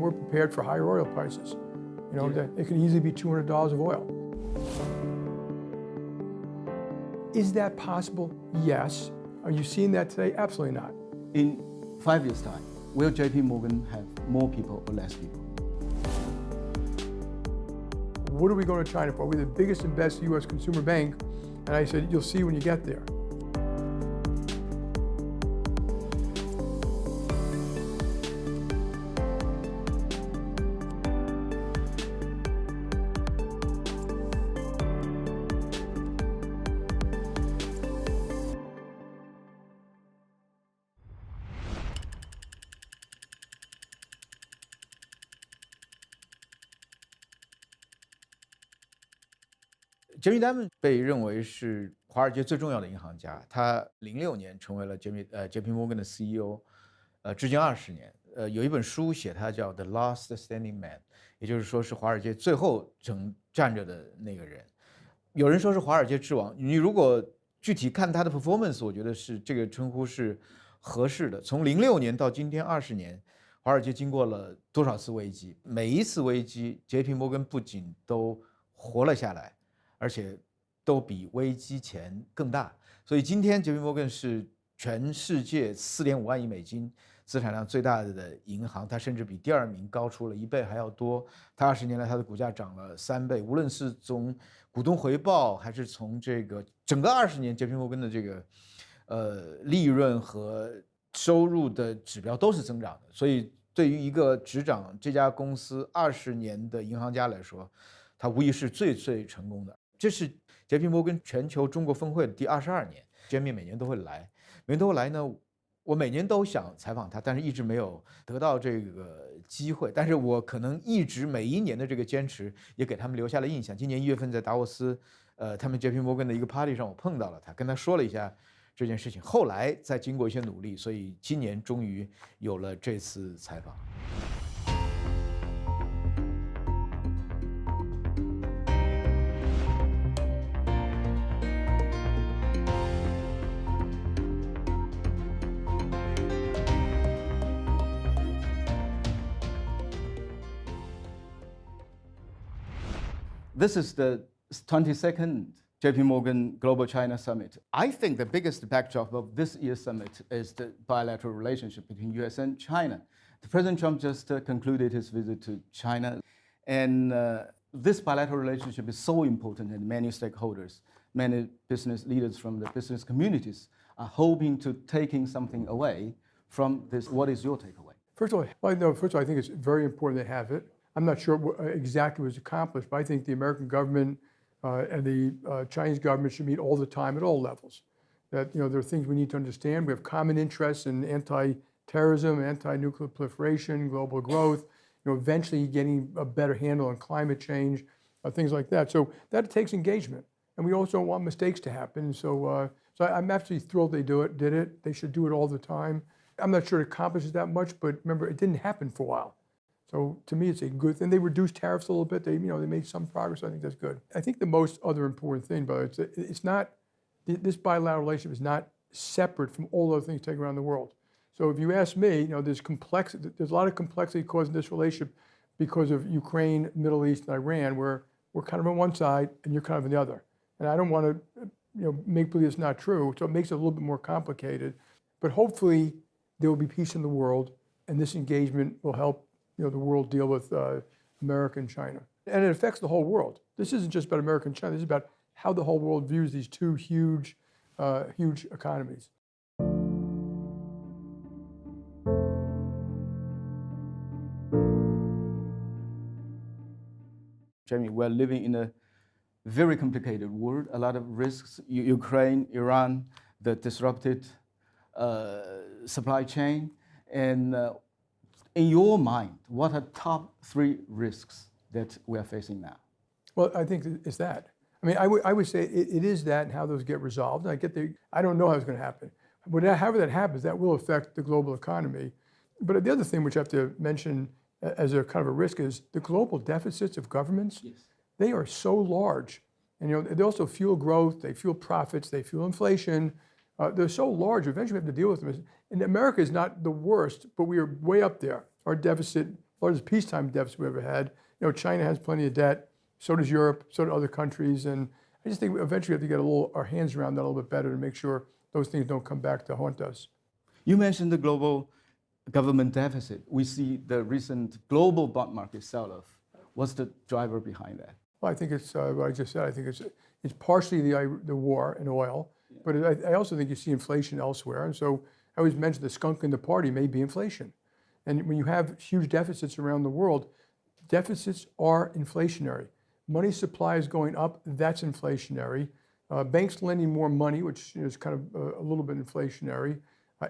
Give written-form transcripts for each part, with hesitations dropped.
we're prepared for higher oil prices. It could easily be $200 of oil. Is that possible? Yes. Are you seeing that today? Absolutely not. In 5 years' time, will JP Morgan have more people or less people? What are we going to China for? We're the biggest and best U.S. consumer bank. And I said, you'll see when you get there.杰米·戴蒙被认为是华尔街最重要的银行家，他06年成为了JP Morgan 的 CEO，至今20年。有一本书写他叫 The Last Standing Man， 也就是说是华尔街最后站着的那个人。有人说是华尔街之王，你如果具体看他的 performance， 我觉得是这个称呼是合适的。从06年到今天20年，华尔街经过了多少次危机？每一次危机，JP Morgan 不仅都活了下来，而且都比危机前更大，所以今天 JP Morgan 是全世界4.5万亿美金资产量最大的银行，它甚至比第2名高出了1倍还要多。它20年来它的股价涨了3倍，无论是从股东回报，还是从这个整个20年 JP Morgan 的这个利润和收入的指标都是增长的。所以对于一个执掌这家公司20年的银行家来说，它无疑是最成功的。这是 JP Morgan 全球中国分会的第22年 ，Jamie 每年都会来，呢，我每年都想采访他，但是一直没有得到这个机会。但是我可能一直每一年的这个坚持，也给他们留下了印象。今年1月份在达沃斯，他们 JP Morgan 的一个 party 上，我碰到了他，跟他说了一下这件事情。后来再经过一些努力，所以今年终于有了这次采访。This is the 22nd JP Morgan Global China Summit. I think the biggest backdrop of this year's summit is the bilateral relationship between US and China. President Trump just concluded his visit to China, and this bilateral relationship is so important, and many stakeholders, many business leaders from the business communities are hoping to taking something away from this. What is your takeaway? First of all, I think it's very important they have it. I'm not sure what exactly was accomplished, but I think the American government and the Chinese government should meet all the time at all levels. That there are things we need to understand. We have common interests in anti-terrorism, anti-nuclear proliferation, global growth. Eventually getting a better handle on climate change, things like that. So that takes engagement, and we also don't want mistakes to happen. So I'm absolutely thrilled they did it. They should do it all the time. I'm not sure it accomplishes that much, but remember, it didn't happen for a while. So to me, it's a good thing. They reduced tariffs a little bit. They made some progress. I think that's good. I think the most other important thing, but it's not, this bilateral relationship is not separate from all other things taking around the world. So if you ask me, there's a lot of complexity caused in this relationship because of Ukraine, Middle East, and Iran, where we're kind of on one side and you're kind of on the other. And I don't want to, make believe it's not true. So it makes it a little bit more complicated. But hopefully there will be peace in the world, and this engagement will help the world deal with America and China. And it affects the whole world. This isn't just about America and China. This is about how the whole world views these two huge economies. Jamie, we're living in a very complicated world, a lot of risks, Ukraine, Iran, the disrupted supply chain, and in your mind, what are top 3 risks that we are facing now? Well, I think it's that. I mean, I would say it is that and how those get resolved. I don't know how it's going to happen. But however that happens, that will affect the global economy. But the other thing which I have to mention as a kind of a risk is the global deficits of governments. Yes. They are so large. And they also fuel growth, they fuel profits, they fuel inflation. They're so large, eventually we have to deal with them. And America is not the worst, but we are way up there. Our deficit largest peacetime deficit we ever had. China has plenty of debt. So does Europe. So do other countries. And I just think eventually we have to get our hands around that a little bit better to make sure those things don't come back to haunt us. You mentioned the global government deficit. We see the recent global bond market sell-off. What's the driver behind that? Well, I think it's what I just said. I think it's partially the war and oil, but I also think you see inflation elsewhere. And so I always mention the skunk in the party may be inflation. And when you have huge deficits around the world, deficits are inflationary. Money supply is going up, that's inflationary. Banks lending more money, which is kind of a little bit inflationary.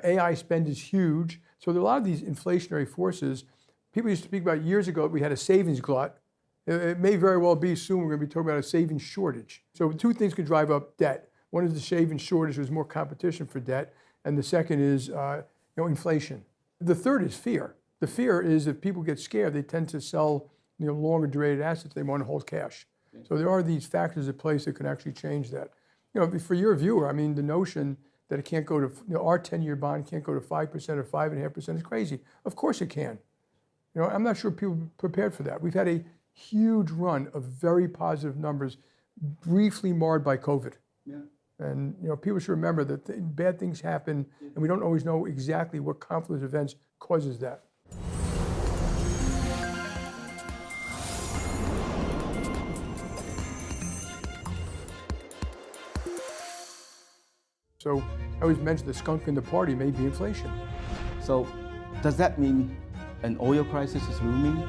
AI spend is huge. So there are a lot of these inflationary forces. People used to speak about years ago, we had a savings glut. It may very well be soon we're going to be talking about a savings shortage. So two things could drive up debt. One is the savings shortage, there's more competition for debt. And the second is inflation. The third is fear. The fear is if people get scared, they tend to sell longer duration assets, they want to hold cash. So there are these factors at play that can actually change that. For your viewer, I mean, the notion that it can't go to, our 10-year bond can't go to 5% or 5.5% is crazy. Of course it can. I'm not sure people are prepared for that. We've had a huge run of very positive numbers, briefly marred by COVID. Yeah. And people should remember that bad things happen, and we don't always know exactly what confluence of events causes that. So I always mention the skunk in the party may be inflation. So does that mean an oil crisis is looming?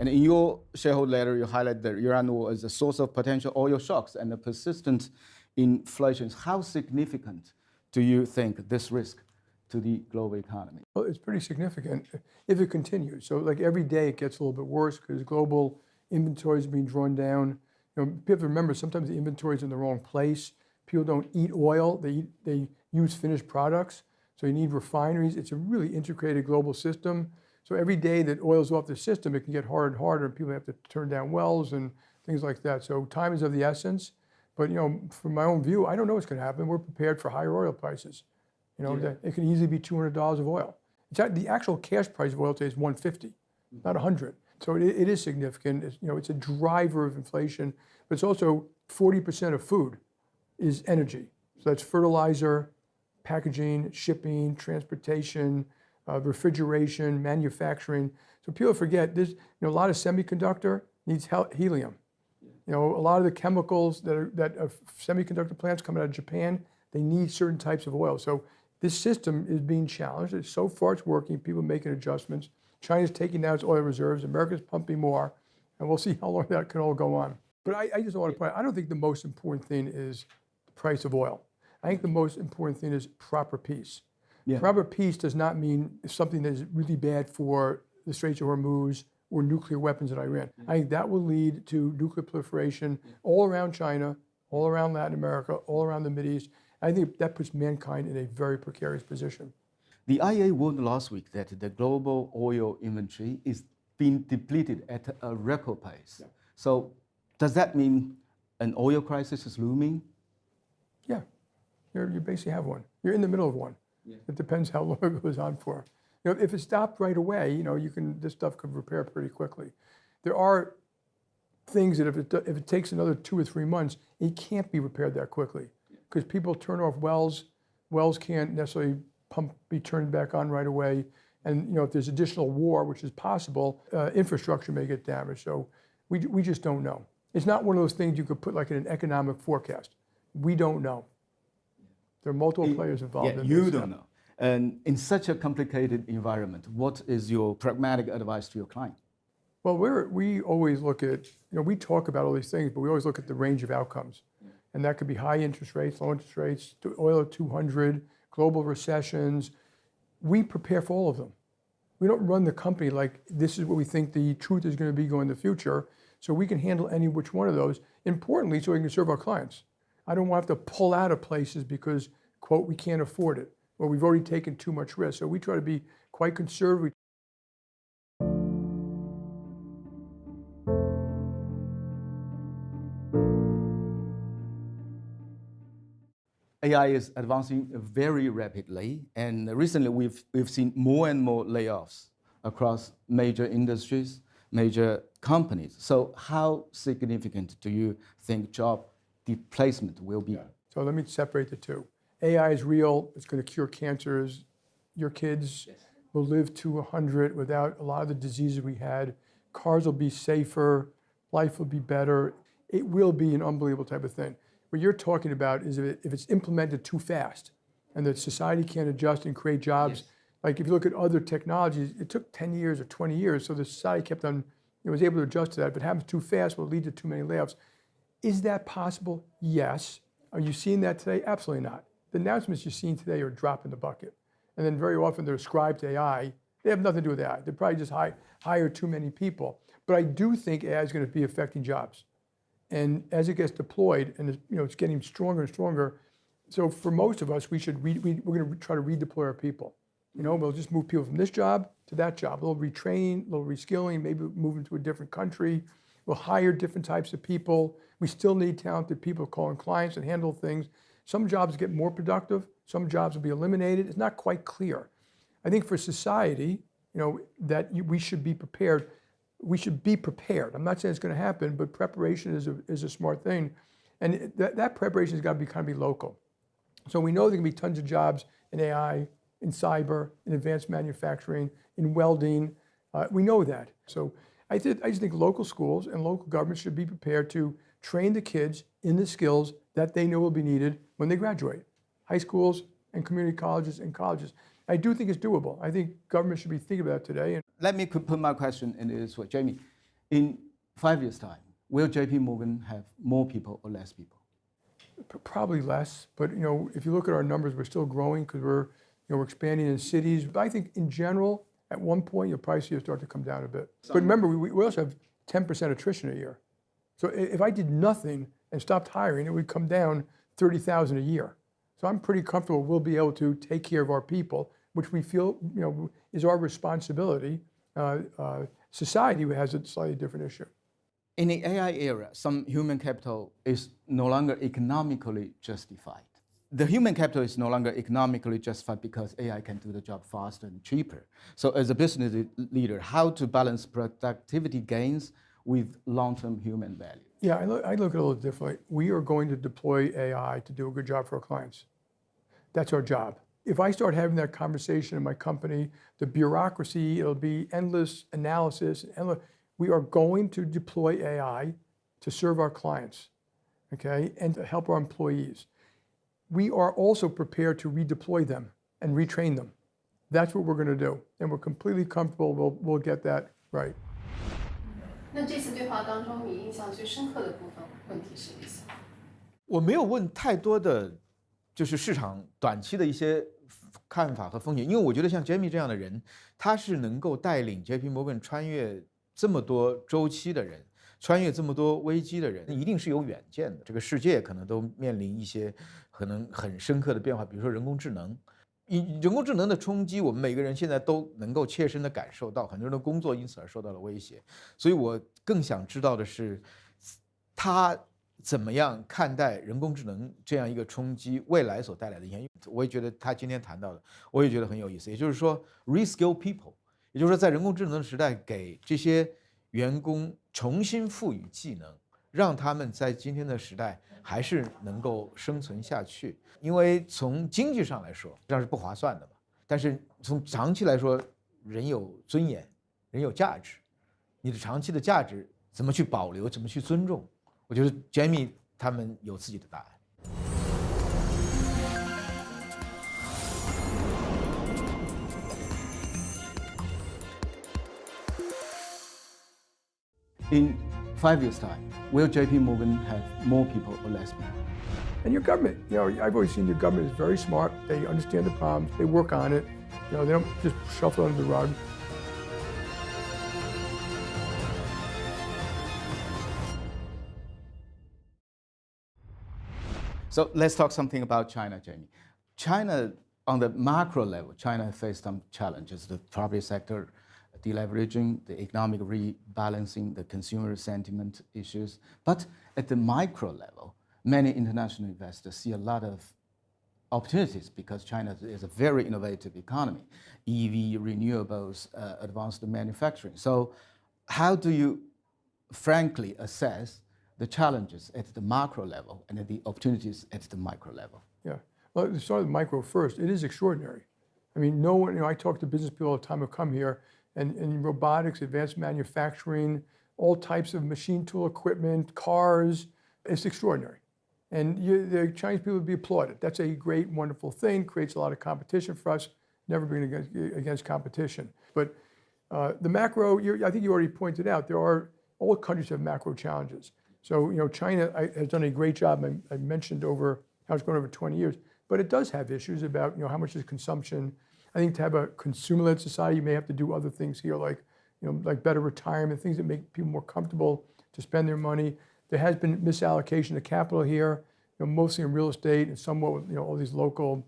And in your shareholder letter, you highlight that Iran war is a source of potential oil shocks and the persistent inflation. How significant do you think this risk to the global economy? Well, it's pretty significant if it continues. So like every day it gets a little bit worse because global inventories are being drawn down. People have to remember sometimes the inventory is in the wrong place. People don't eat oil, they use finished products. So you need refineries. It's a really integrated global system. So every day that oil's off the system, it can get harder and harder, and people have to turn down wells and things like that. So time is of the essence. But from my own view, I don't know what's going to happen. We're prepared for higher oil prices. It can easily be $200 of oil. The actual cash price of oil today is $150, not $100. So it is significant. It's a driver of inflation, but it's also 40% of food is energy. So that's fertilizer, packaging, shipping, transportation, refrigeration, manufacturing. So people forget there's a lot of semiconductor needs helium. A lot of the chemicals that semiconductor plants coming out of Japan, they need certain types of oil. So this system is being challenged. So far it's working. People are making adjustments. China's taking down its oil reserves. America's pumping more. And we'll see how long that can all go on. But I just want to point out, I don't think the most important thing is the price of oil. I think the most important thing is proper peace. Yeah. Proper peace does not mean something that is really bad for the Straits of Hormuz or nuclear weapons in Iran. Yeah. I think that will lead to nuclear proliferation all around China, all around Latin America, all around the Mideast. I think that puts mankind in a very precarious position. The IEA warned last week that the global oil inventory is being depleted at a record pace. Yeah. So does that mean an oil crisis is looming? Yeah, you basically have one. You're in the middle of one. Yeah. It depends how long it goes on for. If it stopped right away, this stuff could repair pretty quickly. There are things that if it takes another 2 or 3 months, it can't be repaired that quickly because people turn off wells. Wells can't necessarily be turned back on right away. And if there's additional war, which is possible, infrastructure may get damaged. So we just don't know. It's not one of those things you could put like in an economic forecast. We don't know. There are multiple players involved in this. You don't know. And in such a complicated environment, what is your pragmatic advice to your client? Well, we always look at, we talk about all these things, but we always look at the range of outcomes. Yeah. And that could be high interest rates, low interest rates, oil at 200, global recessions. We prepare for all of them. We don't run the company like this is what we think the truth is going to be going in the future. So we can handle any which one of those. Importantly, so we can serve our clients. I don't want to pull out of places because, quote, we can't afford it, or we've already taken too much risk. So we try to be quite conservative. AI is advancing very rapidly, and recently we've seen more and more layoffs across major industries, major companies. So how significant do you think job displacement will be? So let me separate the two. AI is real. It's going to cure cancers. Your kids will live to 100 without a lot of the diseases we had. Cars will be safer. Life will be better. It will be an unbelievable type of thing. What you're talking about is if it's implemented too fast and that society can't adjust and create jobs. Yes. Like if you look at other technologies, it took 10 years or 20 years. So the society kept on, it was able to adjust to that. If it happens too fast, will lead to too many layoffs. Is that possible? Yes. Are you seeing that today? Absolutely not. The announcements you're seeing today are a drop in the bucket. And then very often they're ascribed to AI. They have nothing to do with AI. They probably just hire too many people. But I do think AI is going to be affecting jobs. And as it gets deployed, and it's getting stronger and stronger. So for most of us, we're going to try to redeploy our people. We'll just move people from this job to that job. A little retraining, a little reskilling, maybe move them to a different country. We'll hire different types of people. We still need talented people calling clients and handle things. Some jobs get more productive. Some jobs will be eliminated. It's not quite clear. I think for society, that we should be prepared. We should be prepared. I'm not saying it's going to happen, but preparation is a smart thing. And that preparation has got to be local. So we know there can be tons of jobs in AI, in cyber, in advanced manufacturing, in welding. We know that. So I just think local schools and local governments should be prepared to train the kids in the skills that they know will be needed when they graduate. High schools and community colleges and colleges. I do think it's doable. I think government should be thinking about it today. Let me put my question in this way. Jamie, in 5 years' time, will JP Morgan have more people or less people? Probably less, but if you look at our numbers, we're still growing because we're expanding in cities. But I think in general, at one point, you'll probably see it start to come down a bit. But remember, we also have 10% attrition a year. So if I did nothing and stopped hiring, it would come down 30,000 a year. So I'm pretty comfortable we'll be able to take care of our people, which we feel is our responsibility. Society has a slightly different issue. In the AI era, some human capital is no longer economically justified. The human capital is no longer economically justified because AI can do the job faster and cheaper. So as a business leader, how to balance productivity gains with long-term human value? Yeah, I look at it a little differently. We are going to deploy AI to do a good job for our clients. That's our job. If I start having that conversation in my company, the bureaucracy, it'll be endless analysis. We are going to deploy AI to serve our clients, okay, and to help our employees. We are also prepared to redeploy them and retrain them. That's what we're going to do, and we're completely comfortable we'll get that right. 那这次对话当中，你印象最深刻的部分问题是哪些？我没有问太多的，就是市场短期的一些看法和风险，因为我觉得像 Jamie 这样的人，他是能够带领 JP Morgan 穿越这么多周期的人，穿越这么多危机的人，一定是有远见的。这个世界可能都面临一些可能很深刻的变化，比如说人工智能。人工智能的冲击，我们每个人现在都能够切身的感受到，很多人的工作因此而受到了威胁。所以我更想知道的是，他怎么样看待人工智能这样一个冲击未来所带来的影响？我也觉得他今天谈到的，我也觉得很有意思。也就是说 ，reskill people， 也就是说，在人工智能的时代，给这些员工重新赋予技能，让他们在今天的时代还是能够生存下去。因为从经济上来说，这是不划算的嘛。但是从长期来说，人有尊严，人有价值，你的长期的价值怎么去保留，怎么去尊重？我觉得 Jamie 他们有自己的答案。In 5 years' time, will JP Morgan have more people or less people? And your government, I've always seen your government is very smart. They understand the problems. They work on it. They don't just shuffle it under the rug. So let's talk something about China, Jamie. China, on the macro level, China faced some challenges: the property sector, deleveraging, the economic rebalancing, the consumer sentiment issues. But at the micro level, many international investors see a lot of opportunities because China is a very innovative economy: EV, renewables, advanced manufacturing. So how do you frankly assess the challenges at the macro level and the opportunities at the micro level? Yeah. Well, to start with micro first, it is extraordinary. I mean, no one, I talk to business people all the time who come here, and in robotics, advanced manufacturing, all types of machine tool equipment, cars, it's extraordinary. And the Chinese people would be applauded. That's a great, wonderful thing, creates a lot of competition for us, never being against competition. But the macro, I think you already pointed out, all countries have macro challenges. So, China has done a great job. I mentioned how it's grown over 20 years, but it does have issues about, how much is consumption. I think to have a consumer-led society, you may have to do other things here, like better retirement, things that make people more comfortable to spend their money. There has been misallocation of capital here, mostly in real estate and somewhat with, all these local,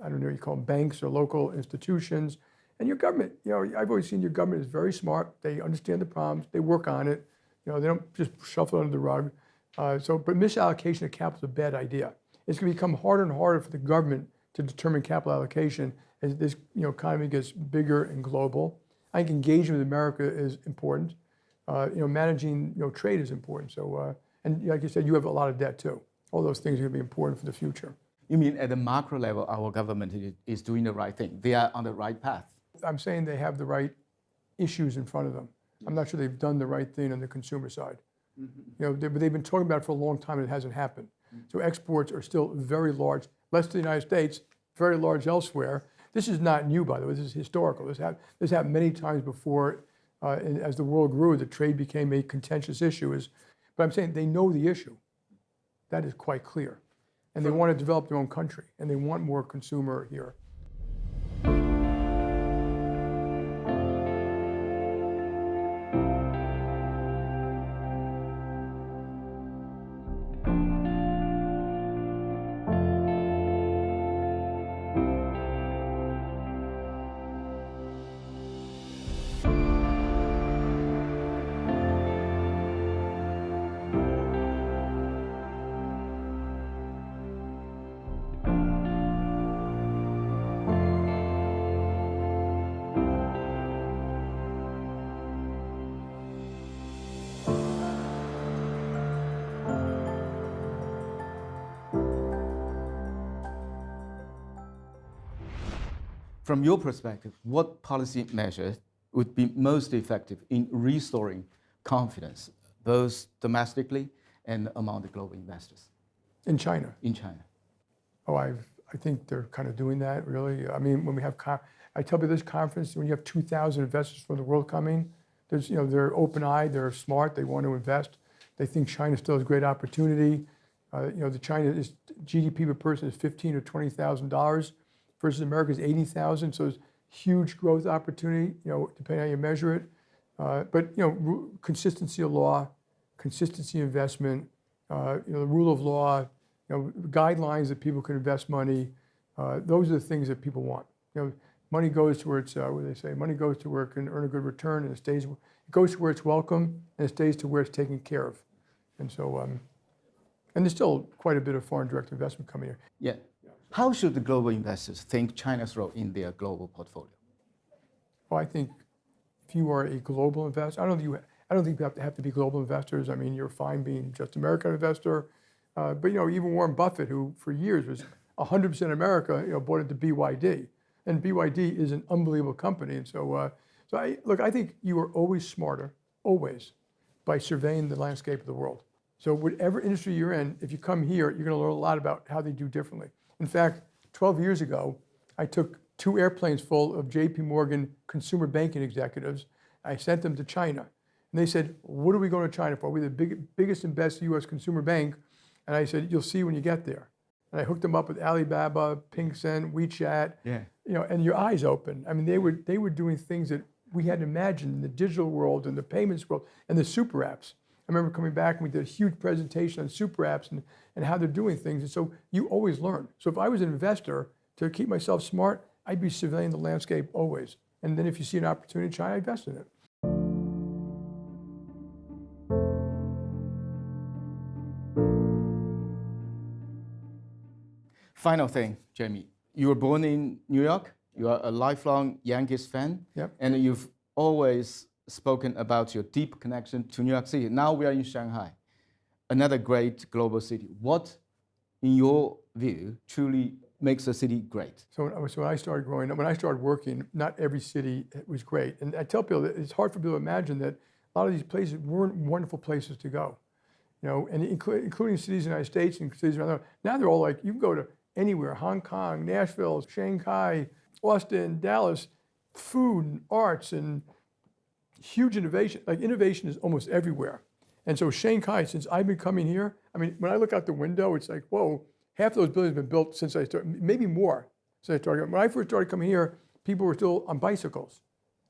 I don't know, you call them banks or local institutions. And your government, I've always seen your government is very smart. They understand the problems. They work on it. They don't just shuffle it under the rug. But misallocation of capital is a bad idea. It's going to become harder and harder for the government to determine capital allocation as this economy gets bigger and global. I think engagement with America is important. Managing trade is important. So, and like you said, you have a lot of debt too. All those things are going to be important for the future. You mean at the macro level, our government is doing the right thing? They are on the right path? I'm saying they have the right issues in front of them. I'm not sure they've done the right thing on the consumer side. But they've been talking about it for a long time and it hasn't happened. So exports are still very large, less to the United States, very large elsewhere. This is not new, by the way. This is historical. This happened many times before. And as the world grew, the trade became a contentious issue. But I'm saying they know the issue. That is quite clear. And they want to develop their own country, and they want more consumer here. From your perspective, what policy measures would be most effective in restoring confidence, both domestically and among the global investors? In China? In China. Oh, I think they're kind of doing that, really. I mean, when we have, I tell you this conference, when you have 2,000 investors from the world coming, they're open-eyed, they're smart, they want to invest. They think China still has great opportunity. The China's GDP per person is $15,000 or $20,000 versus America's 80,000. So there's huge growth opportunity, depending on how you measure it. But consistency of law, consistency of investment, the rule of law, guidelines that people can invest money. Those are the things that people want. Money goes to where it's, what do they say? Money goes to where it can earn a good return, and it goes to where it's welcome, and it stays to where it's taken care of. And so, and there's still quite a bit of foreign direct investment coming here. Yeah. How should the global investors think China's role in their global portfolio? Well, I think if you are a global investor, I don't think you have to be global investors. I mean, you're fine being just American investor. But even Warren Buffett, who for years was 100% America, bought into BYD, and BYD is an unbelievable company. And so, I think you are always smarter, always, by surveying the landscape of the world. So whatever industry you're in, if you come here, you're going to learn a lot about how they do differently. In fact, 12 years ago, I took 2 airplanes full of JP Morgan consumer banking executives. I sent them to China. And they said, what are we going to China for? We're the biggest and best US consumer bank. And I said, you'll see when you get there. And I hooked them up with Alibaba, Pinksen, WeChat. Yeah. And your eyes open. I mean, they were doing things that we hadn't imagined in the digital world and the payments world and the super apps. I remember coming back and we did a huge presentation on super apps and how they're doing things. And so you always learn. So if I was an investor, to keep myself smart, I'd be surveying the landscape always. And then if you see an opportunity in China, I invest in it. Final thing, Jamie. You were born in New York. You are a lifelong Yankees fan. Yep. And you've always spoken about your deep connection to New York City. Now we are in Shanghai, another great global city. What, in your view, truly makes a city great? So when I started growing up, when I started working, not every city was great. And I tell people that it's hard for people to imagine that a lot of these places weren't wonderful places to go. You know, and including cities in the United States and cities around the world. Now they're all like, you can go to anywhere, Hong Kong, Nashville, Shanghai, Austin, Dallas, food and arts and huge innovation. Like innovation is almost everywhere. And so Shanghai, since I've been coming here, I mean, when I look out the window, it's like, whoa, half those buildings have been built since I started, maybe more since I started. When I first started coming here, people were still on bicycles.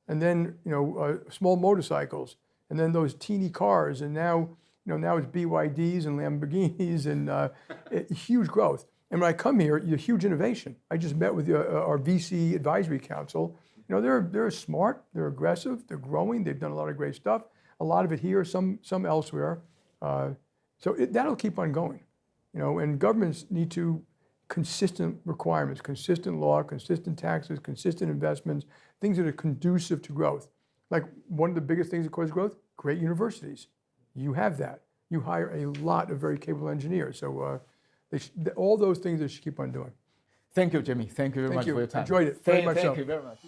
And then, you know, small motorcycles. And then those teeny cars. And now, you know, now it's BYDs and Lamborghinis and huge growth. And when I come here, you huge innovation. I just met with our VC advisory council. You know, they're smart, they're aggressive, they're growing, they've done a lot of great stuff. A lot of it here, some elsewhere. So that'll keep on going. You know, and governments need to consistent requirements, consistent law, consistent taxes, consistent investments, things that are conducive to growth. Like one of the biggest things that cause growth, great universities. You have that. You hire a lot of very capable engineers. So all those things they should keep on doing. Thank you, Jimmy. Thank you very much for your time. Enjoyed it very much. Thank you very much.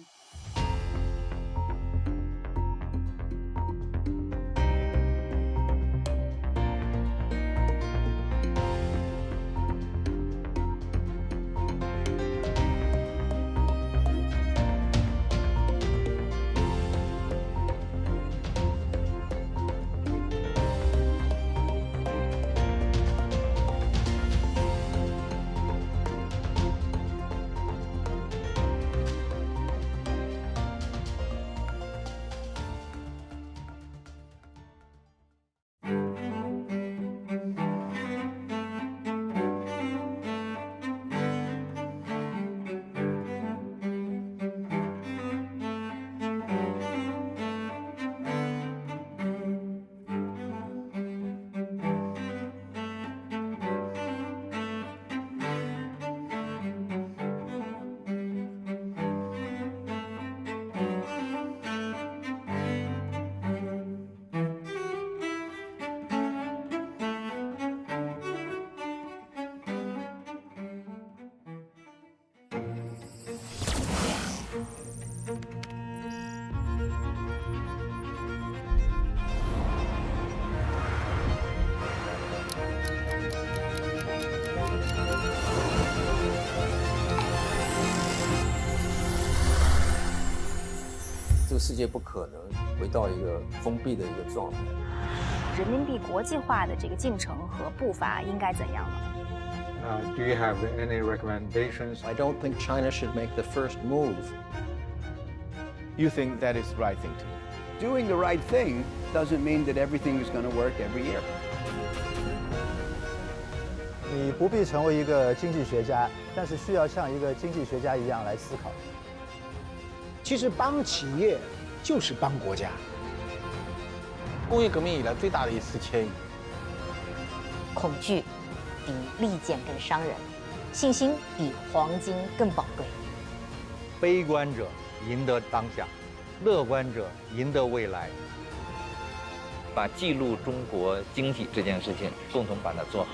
这个世界不可能回到一个封闭的一个状态。人民币国际化的这个进程和步伐应该怎样呢？Do you have any recommendations? I don't think China should make the first move. You think that is the right thing to do? Doing the right thing doesn't mean that everything is going to work every year. 你不必成为一个经济学家，但是需要像一个经济学家一样来思考。其实帮企业就是帮国家。工业革命以来最大的一次迁移。恐惧比利剑更伤人，信心比黄金更宝贵。悲观者赢得当下，乐观者赢得未来。把记录中国经济这件事情共同把它做好。